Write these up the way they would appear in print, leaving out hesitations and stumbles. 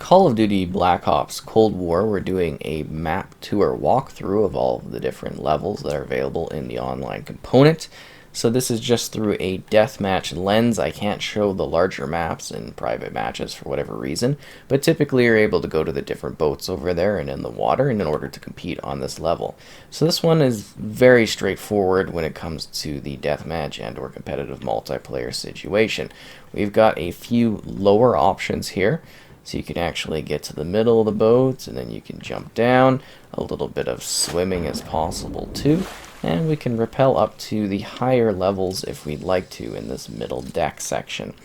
Call of Duty Black Ops Cold War, we're doing a map tour walkthrough of all of the different levels that are available in the online component. So this is just through a deathmatch lens. I can't show the larger maps in private matches for whatever reason, but typically you're able to go to the different boats over there and in the water in order to compete on this level. So this one is very straightforward when it comes to the deathmatch and or competitive multiplayer situation. We've got a few lower options here. So you can actually get to the middle of the boat, and then you can jump down. A little bit of swimming is possible too. And we can rappel up to the higher levels if we'd like to in this middle deck section.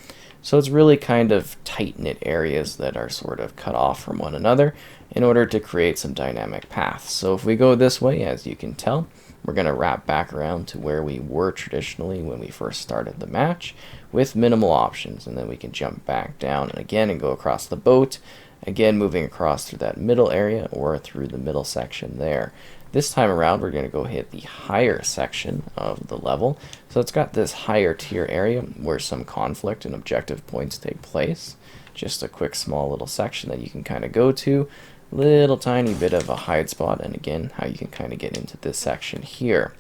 So it's really kind of tight-knit areas that are sort of cut off from one another in order to create some dynamic paths. So if we go this way, as you can tell, we're going to wrap back around to where we were traditionally when we first started the match with minimal options, and then we can jump back down and again and go across the boat, again moving across through that middle area or through the middle section there. This time around we're going to go hit the higher section of the level. So it's got this higher tier area where some conflict and objective points take place. Just a quick small little section that you can kind of go to. Little tiny bit of a hide spot, and again how you can kind of get into this section here.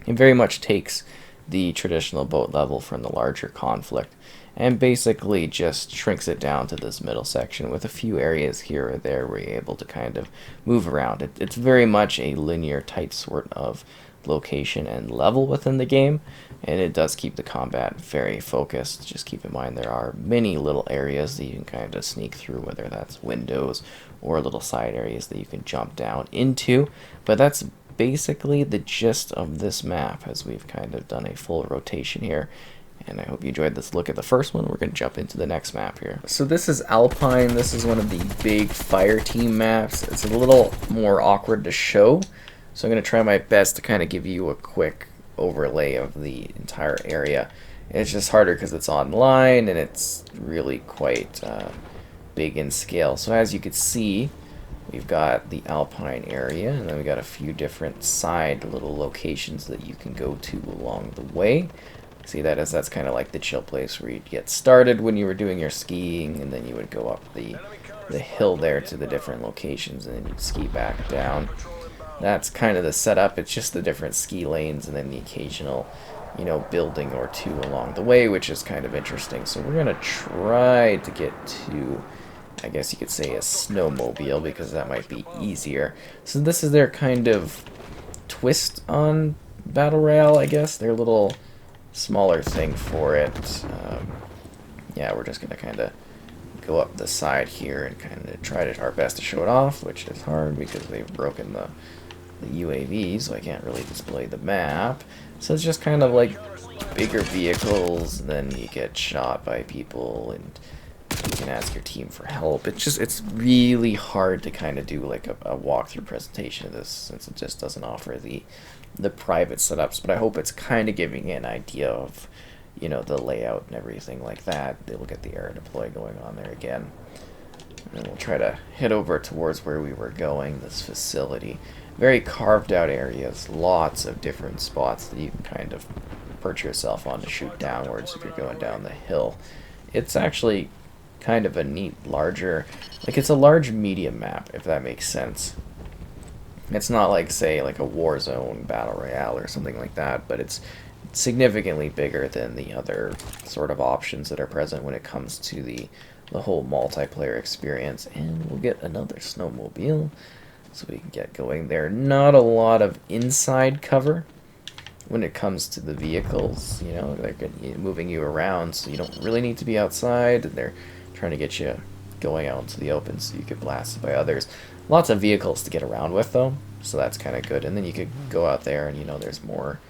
It very much takes the traditional boat level from the larger conflict and basically just shrinks it down to this middle section with a few areas here or there where you're able to kind of move around. It's very much a linear tight sort of location and level within the game, and it does keep the combat very focused. Just keep in mind there are many little areas that you can kind of sneak through, whether that's windows or little side areas that you can jump down into, but that's basically the gist of this map as we've kind of done a full rotation here. And I hope you enjoyed this look at the first one. We're going to jump into the next map here. So this is Alpine. This is one of the big Fireteam maps. It's a little more awkward to show, so I'm going to try my best to kind of give you a quick overlay of the entire area. It's just harder because it's online and it's really quite big in scale. So as you can see, we've got the Alpine area, and then we got a few different side little locations that you can go to along the way. See that as that's kind of like the chill place where you'd get started when you were doing your skiing, and then you would go up the hill there to the different locations, and then you'd ski back down. That's kind of the setup. It's just the different ski lanes and then the occasional, you know, building or two along the way, which is kind of interesting. So we're gonna try to get to, I guess you could say, a snowmobile, because that might be easier. So this is their kind of twist on Battle Royale, I guess. Their little smaller thing for it. Yeah, we're just gonna kind of go up the side here and kind of try our best to show it off, which is hard because they've broken the UAV, so I can't really display the map. So it's just kind of like bigger vehicles, and then you get shot by people, and you can ask your team for help. It's really hard to kind of do like a walkthrough presentation of this, since it just doesn't offer the private setups, but I hope it's kind of giving you an idea of, you know, the layout and everything like that. They will get the air deploy going on there again, and we'll try to head over towards where we were going, this facility. Very carved out areas, lots of different spots that you can kind of perch yourself on to shoot downwards if you're going down the hill. It's actually kind of a neat larger, like it's a large medium map, if that makes sense. It's not like, say, like a Warzone Battle Royale or something like that, but it's significantly bigger than the other sort of options that are present when it comes to the whole multiplayer experience. And we'll get another snowmobile so we can get going there. Not a lot of inside cover when it comes to the vehicles, you know, they're moving you around, so you don't really need to be outside, and they're trying to get you going out into the open so you get blasted by others. Lots of vehicles to get around with, though, so that's kind of good. And then you could go out there and, you know, there's more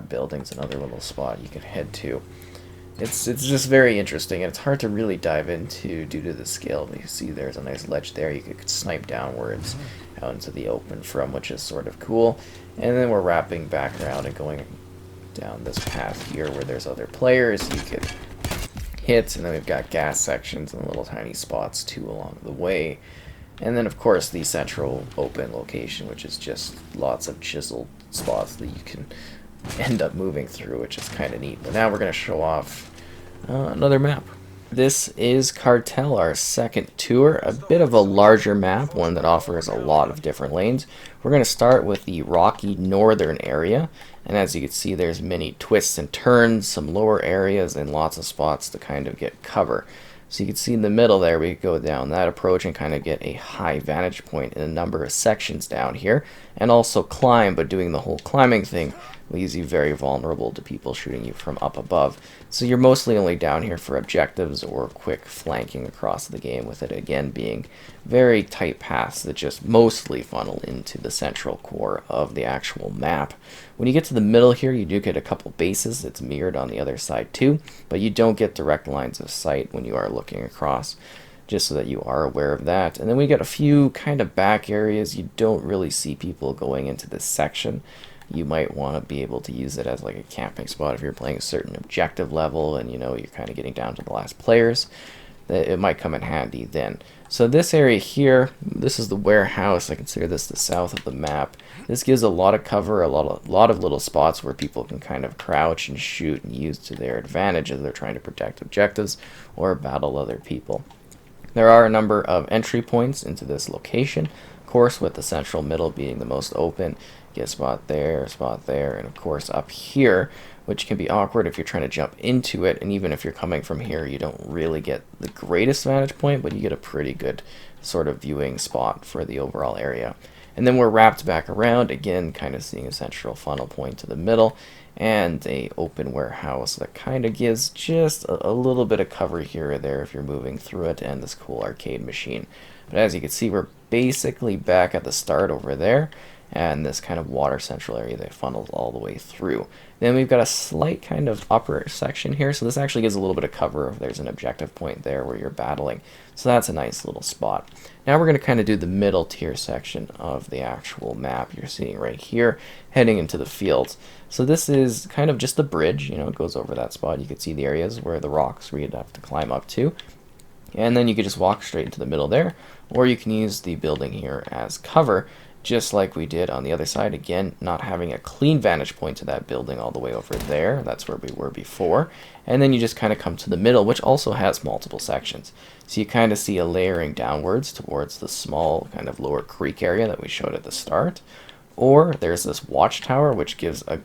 buildings, another little spot you could head to. It's just very interesting, and it's hard to really dive into due to the scale. You see there's a nice ledge there you could snipe downwards out into the open from, which is sort of cool. And then we're wrapping back around and going down this path here where there's other players you could hit, and then we've got gas sections and little tiny spots too along the way. And then, of course, the central open location, which is just lots of chiseled spots that you can end up moving through, which is kind of neat. But now we're going to show off another map. This is Cartel, our second tour, a bit of a larger map, one that offers a lot of different lanes. We're going to start with the rocky northern area, and as you can see there's many twists and turns, some lower areas, and lots of spots to kind of get cover. So you can see in the middle there we go down that approach and kind of get a high vantage point in a number of sections down here, and also climb, but doing the whole climbing thing leaves you very vulnerable to people shooting you from up above. So you're mostly only down here for objectives or quick flanking across the game, with it again being very tight paths that just mostly funnel into the central core of the actual map. When you get to the middle here, you do get a couple bases. It's mirrored on the other side too, but you don't get direct lines of sight when you are looking across, just so that you are aware of that. And then we get a few kind of back areas. You don't really see people going into this section. You might want to be able to use it as like a camping spot if you're playing a certain objective level and you know you're kind of getting down to the last players. It might come in handy then. So this area here, this is the warehouse. I consider this the south of the map. This gives a lot of cover, a lot of little spots where people can kind of crouch and shoot and use to their advantage as they're trying to protect objectives or battle other people. There are a number of entry points into this location, of course, with the central middle being the most open. Get a spot there, and of course up here, which can be awkward if you're trying to jump into it, and even if you're coming from here, you don't really get the greatest vantage point, but you get a pretty good sort of viewing spot for the overall area. And then we're wrapped back around, again, kind of seeing a central funnel point to the middle, and a open warehouse that kind of gives just a little bit of cover here or there if you're moving through it, and this cool arcade machine. But as you can see, we're basically back at the start over there, and this kind of water central area that funnels all the way through. Then we've got a slight kind of upper section here, so this actually gives a little bit of cover if there's an objective point there where you're battling. So that's a nice little spot. Now we're going to kind of do the middle tier section of the actual map you're seeing right here, heading into the fields. So this is kind of just the bridge, you know, it goes over that spot. You can see the areas where the rocks where you'd have to climb up to. And then you could just walk straight into the middle there, or you can use the building here as cover, just like we did on the other side. Again, not having a clean vantage point to that building all the way over there. That's where we were before. And then you just kind of come to the middle, which also has multiple sections. So you kind of see a layering downwards towards the small kind of lower creek area that we showed at the start. Or there's this watchtower, which gives a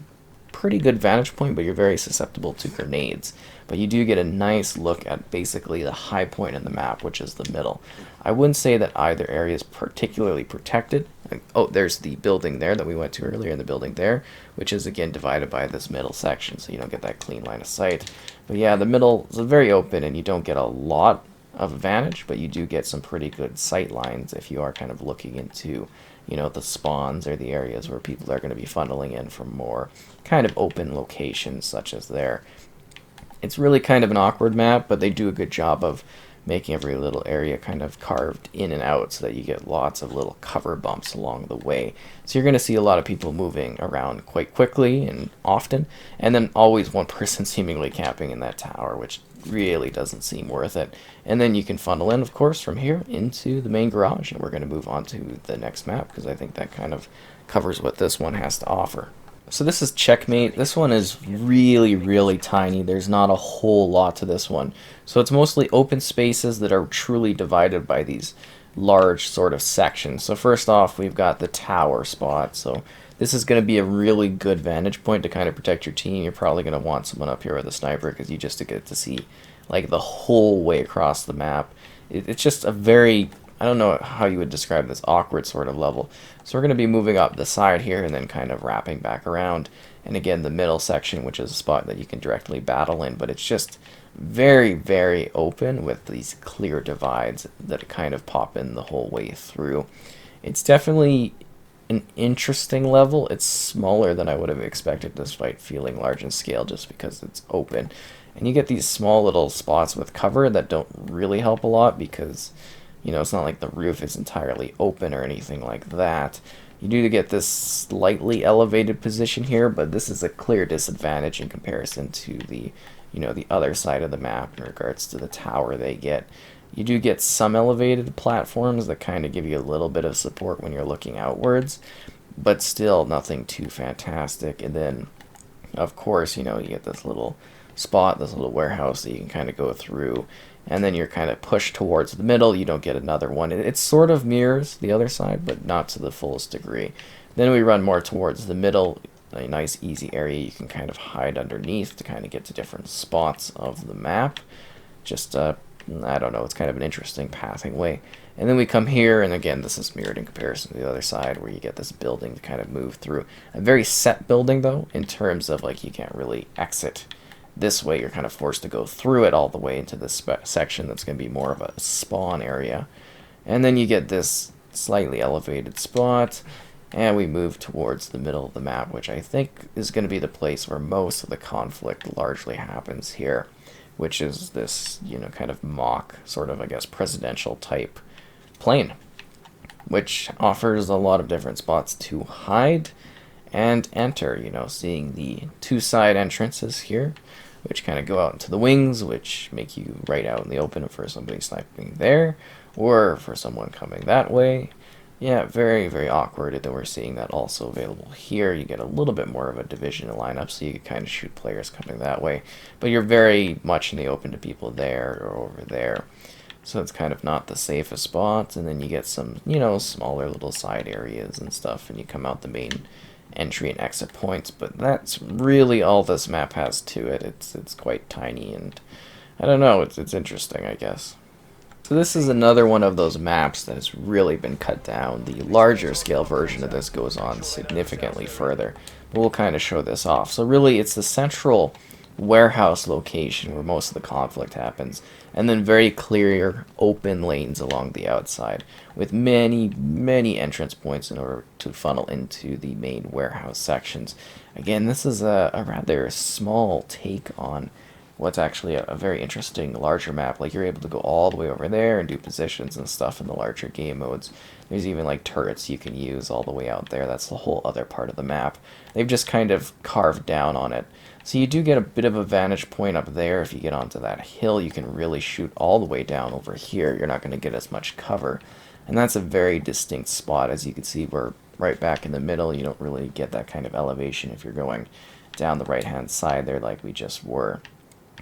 pretty good vantage point, but you're very susceptible to grenades. But you do get a nice look at basically the high point in the map, which is the middle. I wouldn't say that either area is particularly protected. Oh, there's the building there that we went to earlier, and the building there, which is again divided by this middle section, so you don't get that clean line of sight. But yeah, the middle is very open, and you don't get a lot of advantage, but you do get some pretty good sight lines if you are kind of looking into, you know, the spawns or the areas where people are going to be funneling in from more kind of open locations such as there. It's really kind of an awkward map, but they do a good job of making every little area kind of carved in and out so that you get lots of little cover bumps along the way. So you're going to see a lot of people moving around quite quickly and often, and then always one person seemingly camping in that tower, which really doesn't seem worth it. And then you can funnel in, of course, from here into the main garage, and we're going to move on to the next map because I think that kind of covers what this one has to offer. So this is Checkmate. This one is really, really tiny. There's not a whole lot to this one. So it's mostly open spaces that are truly divided by these large sort of sections. So first off, we've got the tower spot. So this is going to be a really good vantage point to kind of protect your team. You're probably going to want someone up here with a sniper because you just get to see like the whole way across the map. It's just a very, I don't know how you would describe this, awkward sort of level. So we're going to be moving up the side here and then kind of wrapping back around. And again, the middle section, which is a spot that you can directly battle in, but it's just very, very open with these clear divides that kind of pop in the whole way through. It's definitely an interesting level. It's smaller than I would have expected despite feeling large in scale just because it's open. And you get these small little spots with cover that don't really help a lot because, you know, it's not like the roof is entirely open or anything like that. You do get this slightly elevated position here, but this is a clear disadvantage in comparison to the, you know, the other side of the map in regards to the tower they get. You do get some elevated platforms that kind of give you a little bit of support when you're looking outwards, but still nothing too fantastic. And then, of course, you know, you get this little spot, this little warehouse that you can kind of go through and then you're kind of pushed towards the middle. You don't get another one. It sort of mirrors the other side, but not to the fullest degree. Then we run more towards the middle, a nice easy area you can kind of hide underneath to kind of get to different spots of the map. Just, I don't know, it's kind of an interesting pathing way. And then we come here, and again, this is mirrored in comparison to the other side, where you get this building to kind of move through. A very set building, though, in terms of, like, you can't really exit this way. You're kind of forced to go through it all the way into this section that's going to be more of a spawn area. And then you get this slightly elevated spot, and we move towards the middle of the map, which I think is going to be the place where most of the conflict largely happens here, which is this, you know, kind of mock, sort of, I guess, presidential type plane, which offers a lot of different spots to hide and enter, you know, seeing the two side entrances here, which kind of go out into the wings, which make you right out in the open for somebody sniping there, or for someone coming that way. Yeah, very, very awkward that we're seeing that also available here. You get a little bit more of a division lineup, so you can kind of shoot players coming that way, but you're very much in the open to people there or over there. So it's kind of not the safest spot, and then you get some, you know, smaller little side areas and stuff, and you come out the main entry and exit points, but that's really all this map has to it. It's quite tiny, and I don't know, it's interesting, I guess. So this is another one of those maps that has really been cut down. The larger scale version of this goes on significantly further, but we'll kind of show this off. So really, it's the central warehouse location where most of the conflict happens, and then very clear open lanes along the outside with many entrance points in order to funnel into the main warehouse sections. Again, this is a rather small take on what's actually a very interesting larger map. Like, you're able to go all the way over there and do positions and stuff in the larger game modes. There's even like turrets you can use all the way out there. That's the whole other part of the map. They've just kind of carved down on it. So you do get a bit of a vantage point up there. If you get onto that hill, you can really shoot all the way down over here. You're not going to get as much cover. And that's a very distinct spot. As you can see, we're right back in the middle. You don't really get that kind of elevation if you're going down the right-hand side there like we just were.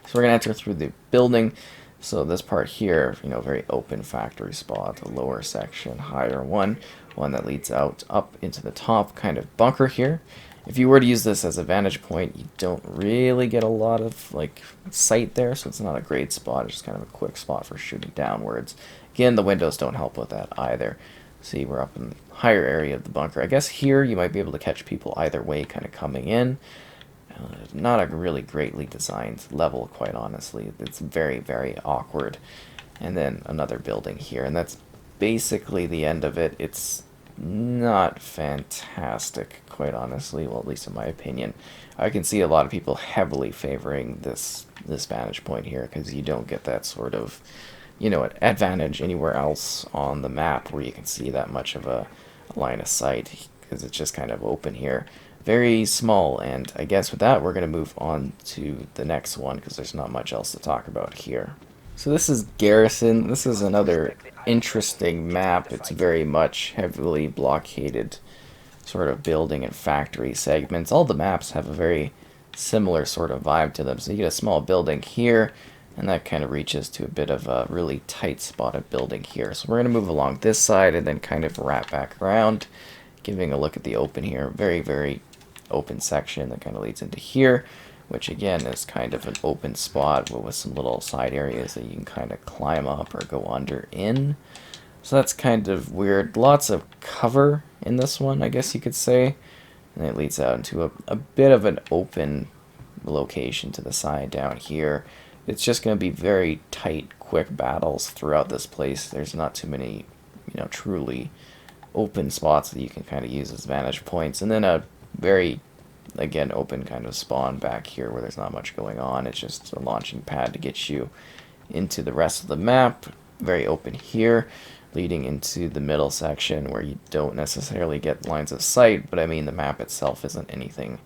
So we're going to enter through the building. So this part here, you know, very open factory spot, a lower section, higher one that leads out up into the top kind of bunker here. If you were to use this as a vantage point, you don't really get a lot of like sight there, so it's not a great spot. It's just kind of a quick spot for shooting downwards. Again, the windows don't help with that either. See, we're up in the higher area of the bunker. I guess here you might be able to catch people either way kind of coming in. Not a really greatly designed level, quite honestly. It's very, very awkward. And then another building here, and that's basically the end of it. It's not fantastic, quite honestly, well, at least in my opinion. I can see a lot of people heavily favoring this vantage point here, because you don't get that sort of, you know, advantage anywhere else on the map where you can see that much of a line of sight, because it's just kind of open here. Very small, and I guess with that we're going to move on to the next one, because there's not much else to talk about here. So this is Garrison. This is another interesting map. It's very much heavily blockaded sort of building and factory segments. All the maps have a very similar sort of vibe to them. So you get a small building here, and that kind of reaches to a bit of a really tight spotted building here. So we're going to move along this side and then kind of wrap back around, giving a look at the open here. Very, very open section that kind of leads into here, which again is kind of an open spot with some little side areas that you can kind of climb up or go under in. So that's kind of weird. Lots of cover in this one, I guess you could say. And it leads out into a bit of an open location to the side down here. It's just going to be very tight, quick battles throughout this place. There's not too many, you know, truly open spots that you can kind of use as vantage points. And then a very, again, open kind of spawn back here where there's not much going on. It's just a launching pad to get you into the rest of the map. Very open here, leading into the middle section where you don't necessarily get lines of sight, but I mean the map itself isn't anything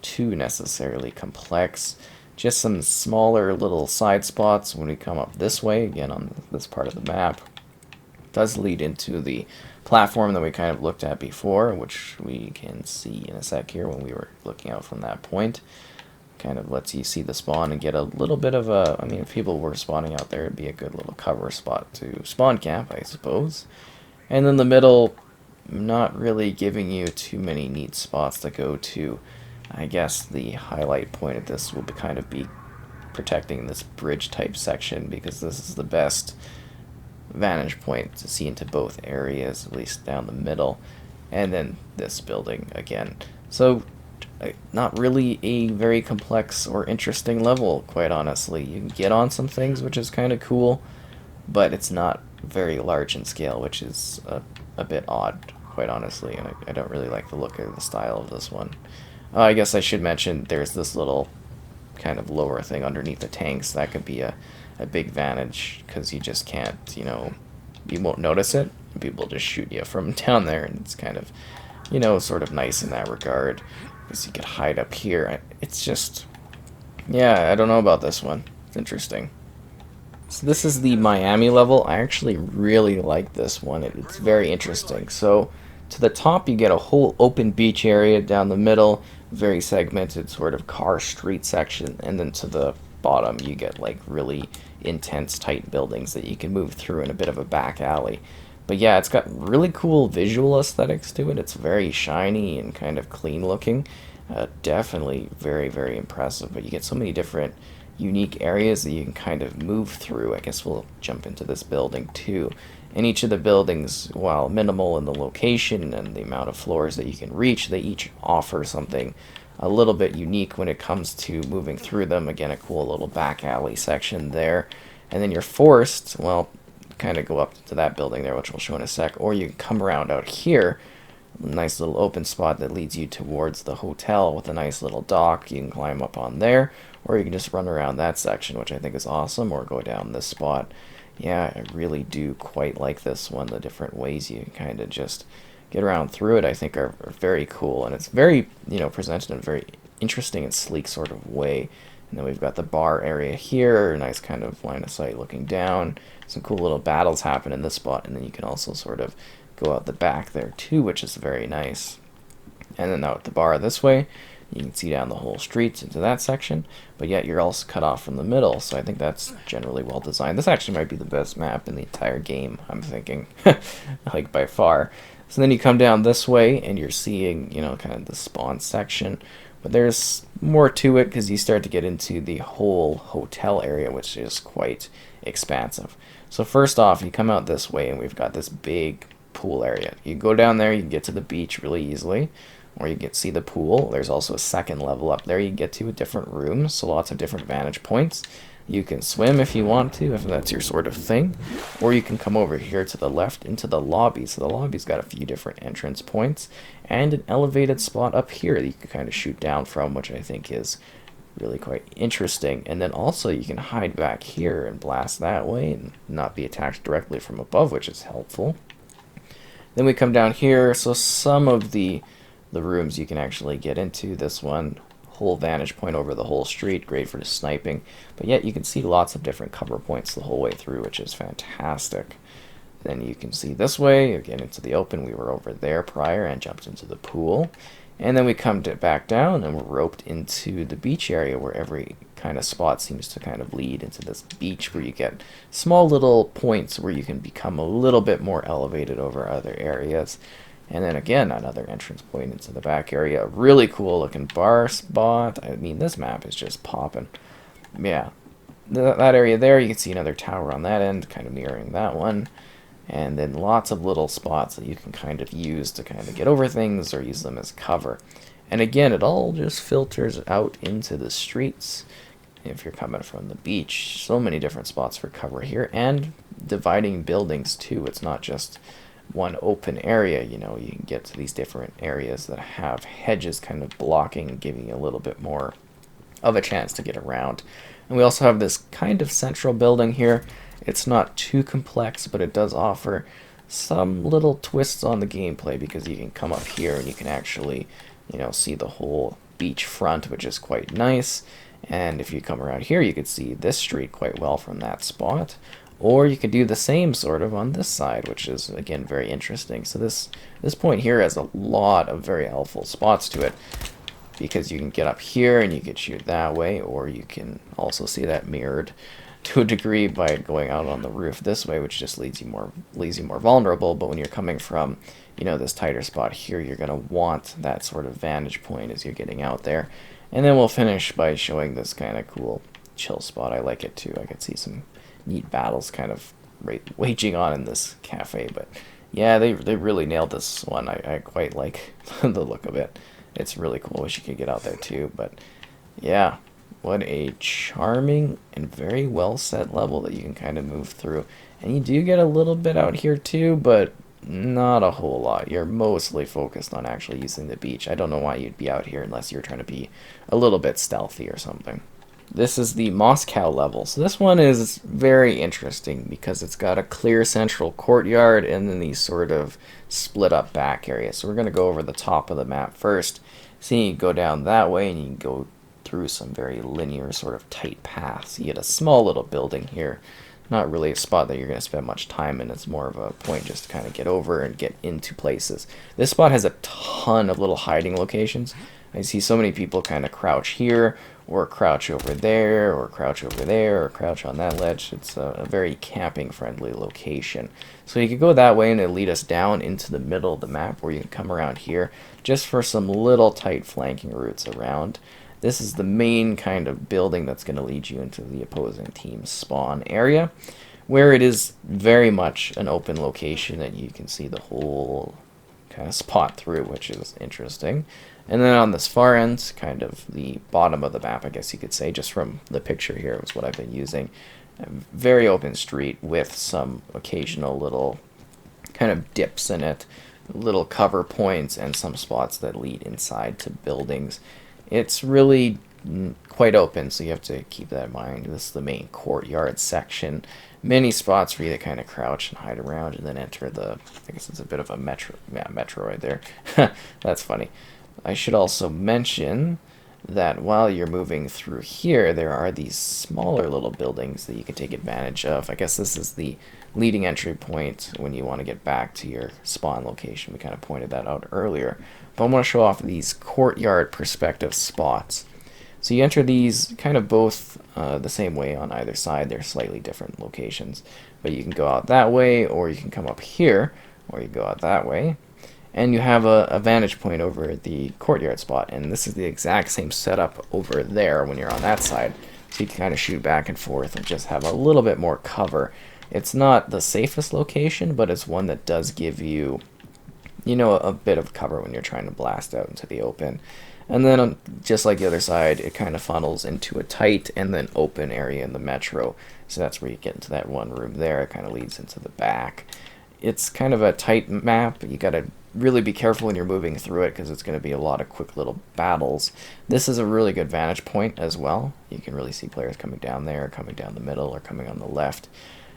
too necessarily complex. Just some smaller little side spots when we come up this way, again on this part of the map. It does lead into the platform that we kind of looked at before, which we can see in a sec here when we were looking out from that point. kind of lets you see the spawn and get a little bit of a, I mean, if people were spawning out there, it'd be a good little cover spot to spawn camp, I suppose. And then the middle, not really giving you too many neat spots to go to. I guess the highlight point of this will kind of be protecting this bridge type section, because this is the best vantage point to see into both areas, at least down the middle. And then this building again. So not really a very complex or interesting level, quite honestly. You can get on some things, which is kind of cool, but it's not very large in scale, which is a bit odd, quite honestly, and I don't really like the look of the style of this one. I guess I should mention there's this little kind of lower thing underneath the tanks. That could be a big advantage, because you just can't, you know, you won't notice it. People just shoot you from down there, and it's kind of, you know, sort of nice in that regard, because you could hide up here. It's just, yeah, I don't know about this one. It's interesting. So this is the Miami level. I actually really like this one. It's very interesting. So to the top you get a whole open beach area, down the middle very segmented sort of car street section, and then to the bottom you get like really intense tight buildings that you can move through in a bit of a back alley. But yeah, it's got really cool visual aesthetics to it. It's very shiny and kind of clean looking. Definitely very, very impressive. But you get so many different unique areas that you can kind of move through. I guess we'll jump into this building too. And each of the buildings, while minimal in the location and the amount of floors that you can reach, they each offer something a little bit unique when it comes to moving through them. Again, a cool little back alley section there. And then you're forced, well, kind of go up to that building there, which we'll show in a sec, or you can come around out here. Nice little open spot that leads you towards the hotel with a nice little dock. You can climb up on there, or you can just run around that section, which I think is awesome, or go down this spot. Yeah, I really do quite like this one. The different ways you kind of just get around through it, I think, are very cool, and it's very, you know, presented in a very interesting and sleek sort of way. And then we've got the bar area here, nice kind of line of sight looking down. Some cool little battles happen in this spot, and then you can also sort of go out the back there too, which is very nice. And then out the bar this way, you can see down the whole streets into that section, but yet you're also cut off from the middle, so I think that's generally well designed. This actually might be the best map in the entire game, I'm thinking, like by far. So then you come down this way, and you're seeing, you know, kind of the spawn section, but there's more to it, because you start to get into the whole hotel area, which is quite expansive. So first off, you come out this way, and we've got this big pool area. You go down there, you can get to the beach really easily, or you get to see the pool. There's also a second level up there you can get to with different rooms, so lots of different vantage points. You can swim if you want to, if that's your sort of thing, or you can come over here to the left into the lobby. So the lobby's got a few different entrance points, and an elevated spot up here that you can kind of shoot down from, which I think is really quite interesting. And then also you can hide back here and blast that way and not be attacked directly from above, which is helpful. Then we come down here, so some of the rooms you can actually get into. This one, whole vantage point over the whole street, great for the sniping, but yet you can see lots of different cover points the whole way through, which is fantastic. Then you can see this way, again into the open. We were over there prior and jumped into the pool. And then we come back down, and we're roped into the beach area, where every kind of spot seems to kind of lead into this beach, where you get small little points where you can become a little bit more elevated over other areas. And then again, another entrance point into the back area. Really cool looking bar spot. I mean, this map is just popping. Yeah, that area there, you can see another tower on that end, kind of mirroring that one. And then lots of little spots that you can kind of use to kind of get over things or use them as cover. And again, it all just filters out into the streets if you're coming from the beach. So many different spots for cover here, and dividing buildings too. It's not just one open area, you know, you can get to these different areas that have hedges kind of blocking, giving you a little bit more of a chance to get around. And we also have this kind of central building here. It's not too complex, but it does offer some little twists on the gameplay, because you can come up here and you can actually, you know, see the whole beach front, which is quite nice. And if you come around here, you can see this street quite well from that spot. Or you could do the same sort of on this side, which is, again, very interesting. So this point here has a lot of very helpful spots to it. because you can get up here and you can shoot that way, or you can also see that mirrored to a degree by going out on the roof this way, which just leaves you more vulnerable. But when you're coming from, you know, this tighter spot here, you're going to want that sort of vantage point as you're getting out there. And then we'll finish by showing this kind of cool chill spot. I like it too. I could see some neat battles kind of waging on in this cafe. But yeah, they really nailed this one. I quite like the look of it. It's really cool. Wish you could get out there too. But yeah, what a charming and very well set level that you can kind of move through. And you do get a little bit out here too, but not a whole lot. You're mostly focused on actually using the beach. I don't know why you'd be out here unless you're trying to be a little bit stealthy or something. This is the Moscow level. So this one is very interesting because it's got a clear central courtyard and then these sort of split up back areas. So we're going to go over the top of the map first. So you go down that way and you can go through some very linear sort of tight paths. You get a small little building here. Not really a spot that you're going to spend much time in. It's more of a point just to kind of get over and get into places. This spot has a ton of little hiding locations. I see so many people kind of crouch here, or crouch over there, or crouch over there, or crouch on that ledge. It's a very camping-friendly location. So you could go that way and it'll lead us down into the middle of the map, where you can come around here just for some little tight flanking routes around. This is the main kind of building that's going to lead you into the opposing team's spawn area, where it is very much an open location that you can see the whole kind of spot through, which is interesting. And then on this far end, kind of the bottom of the map, I guess you could say, just from the picture here was what I've been using. A very open street with some occasional little kind of dips in it, little cover points, and some spots that lead inside to buildings. It's really quite open, so you have to keep that in mind. This is the main courtyard section. Many spots for you to kind of crouch and hide around and then enter the, I guess it's a bit of a metro right there. That's funny. I should also mention that while you're moving through here, there are these smaller little buildings that you can take advantage of. I guess this is the leading entry point when you want to get back to your spawn location. We kind of pointed that out earlier. But I want to show off these courtyard perspective spots. So you enter these kind of both the same way on either side. They're slightly different locations. But you can go out that way, or you can come up here, or you go out that way. And you have a vantage point over the courtyard spot. And this is the exact same setup over there when you're on that side. So you can kind of shoot back and forth and just have a little bit more cover. It's not the safest location, but it's one that does give you, you know, a bit of cover when you're trying to blast out into the open. And then just like the other side, it kind of funnels into a tight and then open area in the metro. So that's where you get into that one room there. It kind of leads into the back. It's kind of a tight map. You got to really be careful when you're moving through it because it's going to be a lot of quick little battles. This is a really good vantage point as well. You can really see players coming down there, coming down the middle, or coming on the left.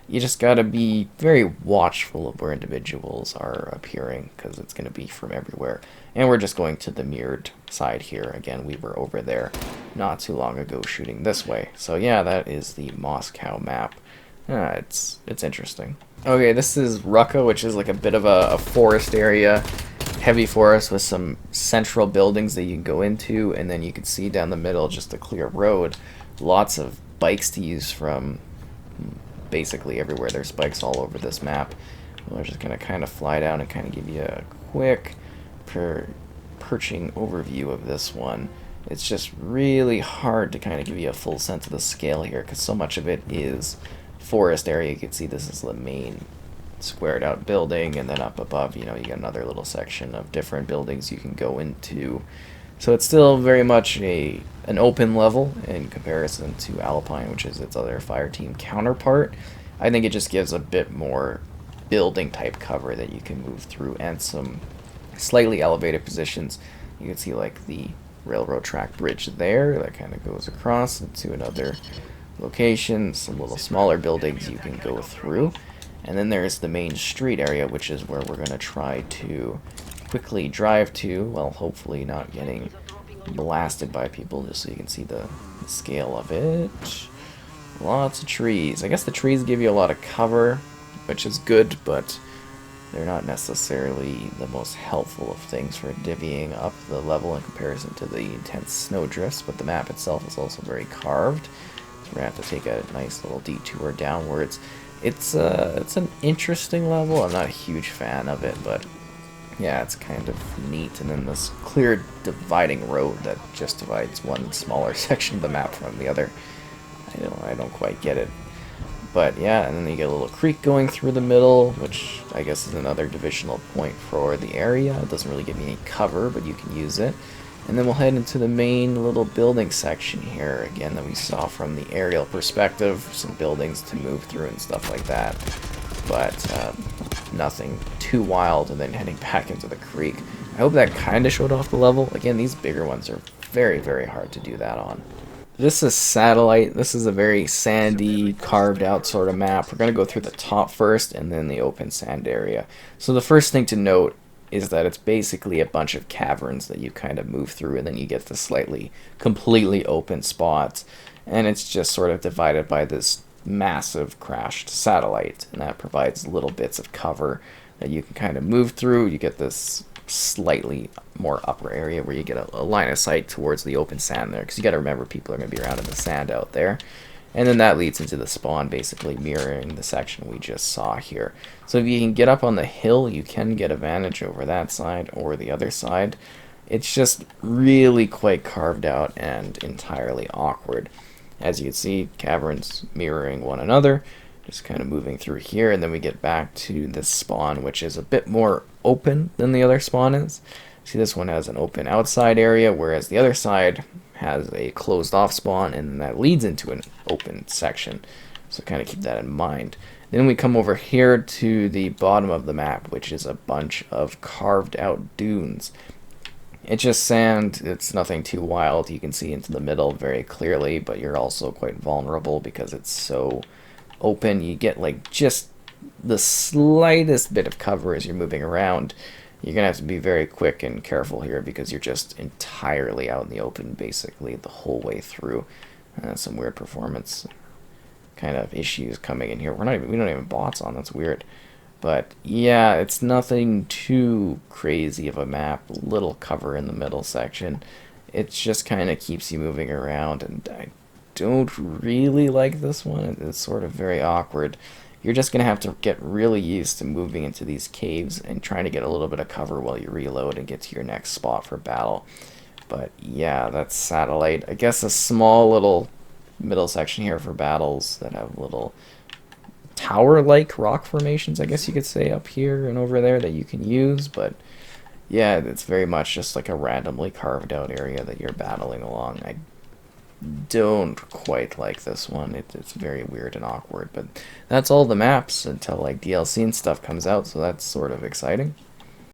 You just got to be very watchful of where individuals are appearing because it's going to be from everywhere. And we're just going to the mirrored side here. Again, we were over there not too long ago shooting this way. So yeah, that is the Moscow map. It's interesting. Okay, this is Ruka, which is like a bit of a forest area, heavy forest with some central buildings that you can go into, and then you can see down the middle just a clear road. Lots of bikes to use from basically everywhere. There's bikes all over this map. We're just going to kind of fly down and kind of give you a quick perching overview of this one. It's just really hard to kind of give you a full sense of the scale here because so much of it is forest area. You can see this is the main squared out building, and then up above, you know, you got another little section of different buildings you can go into. So it's still very much an open level in comparison to Alpine, which is its other Fireteam counterpart. I think it just gives a bit more building type cover that you can move through and some slightly elevated positions. You can see like the railroad track bridge there that kind of goes across into another location, some little smaller buildings you can go through, and then there's the main street area, which is where we're going to try to quickly drive to, well, hopefully not getting blasted by people, just so you can see the scale of it. Lots of trees. I guess the trees give you a lot of cover, which is good, but they're not necessarily the most helpful of things for divvying up the level in comparison to the intense snow drifts, but the map itself is also very carved. So we're gonna have to take a nice little detour downwards. It's an interesting level. I'm not a huge fan of it, but yeah, it's kind of neat. And then this clear dividing road that just divides one smaller section of the map from the other. I don't quite get it. But yeah, and then you get a little creek going through the middle, which I guess is another divisional point for the area. It doesn't really give you any cover, but you can use it. And then we'll head into the main little building section here, again, that we saw from the aerial perspective. Some buildings to move through and stuff like that. But nothing too wild, and then heading back into the creek. I hope that kind of showed off the level. Again, these bigger ones are very, very hard to do that on. This is Satellite. This is a very sandy, carved out sort of map. We're going to go through the top first and then the open sand area. So the first thing to note is that it's basically a bunch of caverns that you kind of move through, and then you get the slightly completely open spots. And it's just sort of divided by this massive crashed satellite, and that provides little bits of cover that you can kind of move through. You get this slightly more upper area where you get a line of sight towards the open sand there, because you got to remember people are going to be around in the sand out there. And then that leads into the spawn, basically mirroring the section we just saw here. So if you can get up on the hill, you can get advantage over that side or the other side. It's just really quite carved out and entirely awkward. As you can see, caverns mirroring one another, just kind of moving through here, and then we get back to this spawn, which is a bit more open than the other spawn is. See, this one has an open outside area, whereas the other side has a closed off spawn, and that leads into an open section. So kind of keep that in mind. Then we come over here to the bottom of the map, which is a bunch of carved out dunes. It's just sand. It's nothing too wild. You can see into the middle very clearly, but you're also quite vulnerable because it's so open. You get like just the slightest bit of cover as you're moving around. You're going to have to be very quick and careful here because you're just entirely out in the open basically the whole way through. Some weird performance kind of issues coming in here. We don't even have bots on. That's weird. But yeah, it's nothing too crazy of a map. Little cover in the middle section. It just kind of keeps you moving around, and I don't really like this one. It's sort of very awkward. You're just going to have to get really used to moving into these caves and trying to get a little bit of cover while you reload and get to your next spot for battle. But yeah, that's Satellite. I guess a small little middle section here for battles that have little tower-like rock formations, I guess you could say, up here and over there that you can use. But yeah, it's very much just like a randomly carved out area that you're battling along. I don't quite like this one. It's very weird and awkward, but that's all the maps until like DLC and stuff comes out, so that's sort of exciting.